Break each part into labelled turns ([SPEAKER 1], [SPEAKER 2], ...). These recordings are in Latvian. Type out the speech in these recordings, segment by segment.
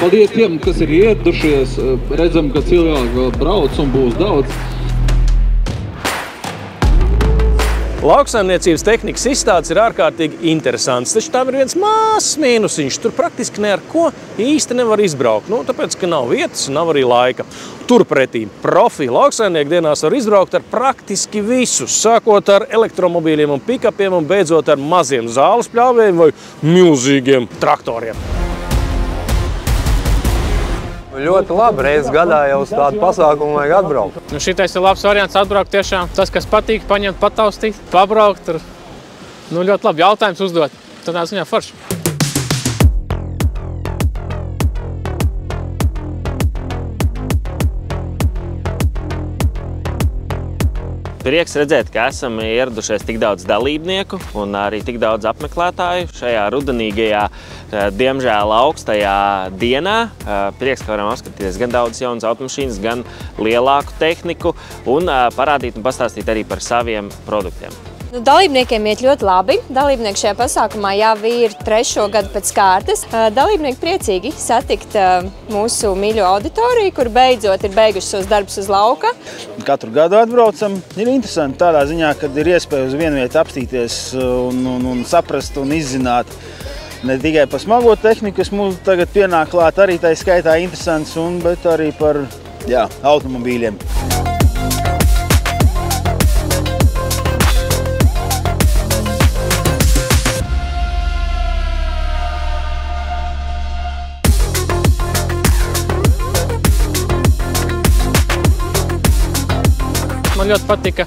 [SPEAKER 1] Paldies tiem, kas ir ieradušies. Redzam, ka cilvēki vēl brauc un būs daudz.
[SPEAKER 2] Lauksaimniecības tehnikas izstādes ir ārkārtīgi interesants, taču tam ir viens mazs mīnusiņš. Tur praktiski ne ar ko īsti nevar izbraukt, tāpēc, ka nav vietas un nav arī laika. Turpretī profi lauksaimnieku dienās var izbraukt ar praktiski visus, sākot ar elektromobīļiem un pikapiem un beidzot ar maziem zāles pļāvējiem vai milzīgiem traktoriem.
[SPEAKER 3] Ļoti labi, reizes gadā jau uz tādu pasākumu vajag atbraukt.
[SPEAKER 4] Šitais ir labs variants atbraukt tiešām. Tas, kas patīk, paņemt, pataustīt, pabraukt. Ļoti labi jautājums uzdot. Tādā ziņā forši.
[SPEAKER 5] Prieks redzēt, ka esam ieradušies tik daudz dalībnieku un arī tik daudz apmeklētāju šajā rudenīgajā, diemžēl augstajā dienā. Prieks, ka varam apskatīties gan daudz jaunas automašīnas, gan lielāku tehniku un parādīt un pastāstīt arī par saviem produktiem.
[SPEAKER 6] Dalībniekiem iet ļoti labi. Dalībnieki šajā pasākumā jau ir 3. gadu pēc kārtas. Dalībnieki priecīgi satikt mūsu mīļo auditoriju, kur beidzot ir beiguši savus darbus uz lauka.
[SPEAKER 7] Katru gadu atbraucam. Ir interesanti tādā ziņā, kad ir iespēja uz vienu vietu apstīties un saprast un izzināt ne tikai par smago tehniku, kas mums tagad pienāk klāt, arī tā skaitā interesants, bet arī par automobīļiem.
[SPEAKER 4] Man ļoti patika,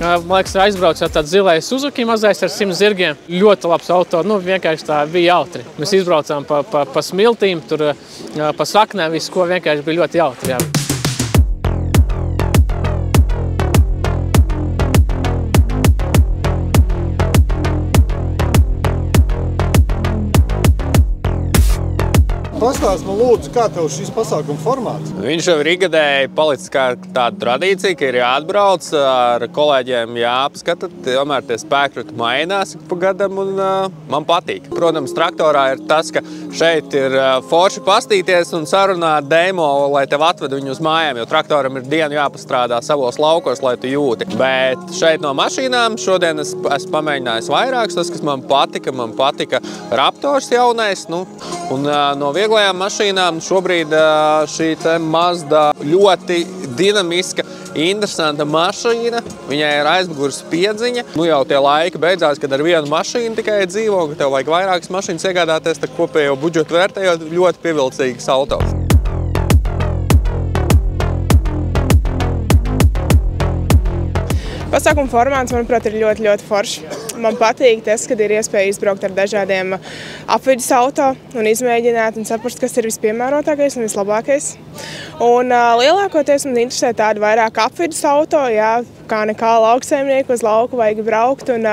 [SPEAKER 4] man liekas, aizbrauc tāds zilais Suzuki mazais ar 100 zirgiem. Ļoti labs auto, vienkārši tā bija jautri. Mēs izbraucām pa smiltīm, tur pa saknēm, visu ko vienkārši bija ļoti jautri. Jā.
[SPEAKER 8] Pastāst man lūdzu, kā tev šis pasākuma formāts?
[SPEAKER 3] Viņš jau ir ikgadēji palicis kā tāda tradīcija, ka ir jāatbrauc ar kolēģiem, jāapskata, tomēr tie spēkrati mainās pa gadam un man patīk. Protams, traktorā ir tas, ka šeit ir forši pastīties un sarunāt demo, lai tev atved viņu uz mājām, jo traktoram ir dienu jāpastrādā savos laukos, lai tu jūti. Bet šeit no mašīnām šodien es pamēģinājis vairākus, tas, kas man patika Raptors jaunais, un no vieglajām mašīnām šobrīd šī te Mazda ļoti dinamiska, interesanta mašīna. Viņai ir aizmugures piedziņa. Jau tie laiki beidzās, kad ar vienu mašīnu tikai dzīvo, ka tev vajag vairākas mašīnas iegādāties, tad kopējo budžetu vērtējot ļoti pievilcīgs autos.
[SPEAKER 9] Pasākuma formāts, manuprāt, ir ļoti forši. Man patīk tas, kad ir iespēja izbraukt ar dažādiem apvidus auto un izmēģināt un saprast, kas ir vispiemērotākais un vislabākais. Un lielākoties man interesē tādi vairāk apvidus auto, kā nekā lauksaimnieku uz lauku vajag braukt un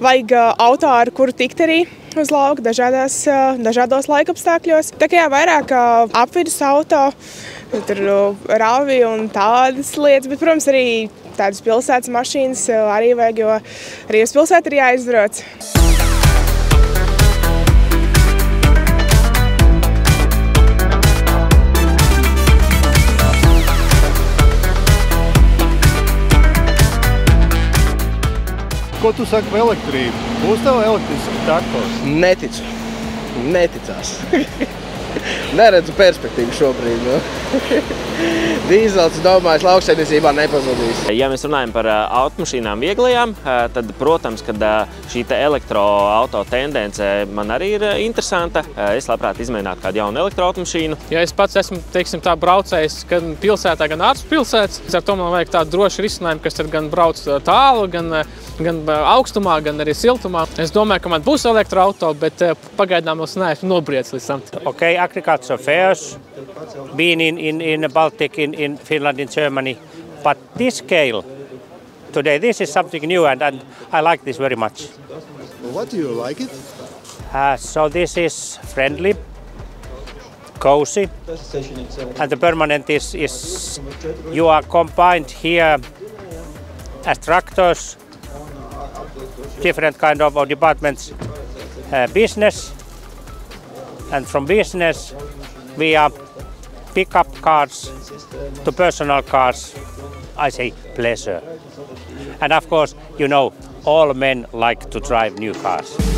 [SPEAKER 9] vajag auto, ar kuru tikt arī uz lauku dažādos laikapstākļos. Tā kā vairāk apvidus auto, tur ravi un tādas lietas, bet, protams, arī tādas pilsētas mašīnas arī vajag, jo arī uz pilsētu ir jāizbrauc.
[SPEAKER 8] Ko tu saki par elektrību? Būs tev elektrisks traktors?
[SPEAKER 10] Neticu. Neticās. Neredzu perspektīvu šobrīd. Dīzels, domāju, lauksaimniecībā nepazudīs.
[SPEAKER 5] Ja mēs runājam par automašīnām vieglajām, tad, protams, kad šī elektroauto tendence man arī ir interesanta. Es labprāt izmēģinātu kādu jaunu elektroautomašīnu.
[SPEAKER 4] Ja es pats esmu, teiksim, tā braucējis gan pilsētā, gan ārpus pilsētas, ar to man vajag tādu drošu risinājumu, kas tad gan brauc tālu, gan augstumā, gan arī siltumā. Es domāju, ka man būs elektroauto, bet pagaidām es neesmu nobriedis līdz tam.
[SPEAKER 11] Okay, agriculture fairs, been in the Baltic, in Finland, in Germany, but this scale today, this is something new and I like this very much.
[SPEAKER 8] What do you like it?
[SPEAKER 11] So this is friendly, cozy, and the permanent is you are combined here as tractors, different kind of departments, business, and from business via pickup cars to personal cars, I say pleasure. And of course, you know, all men like to drive new cars.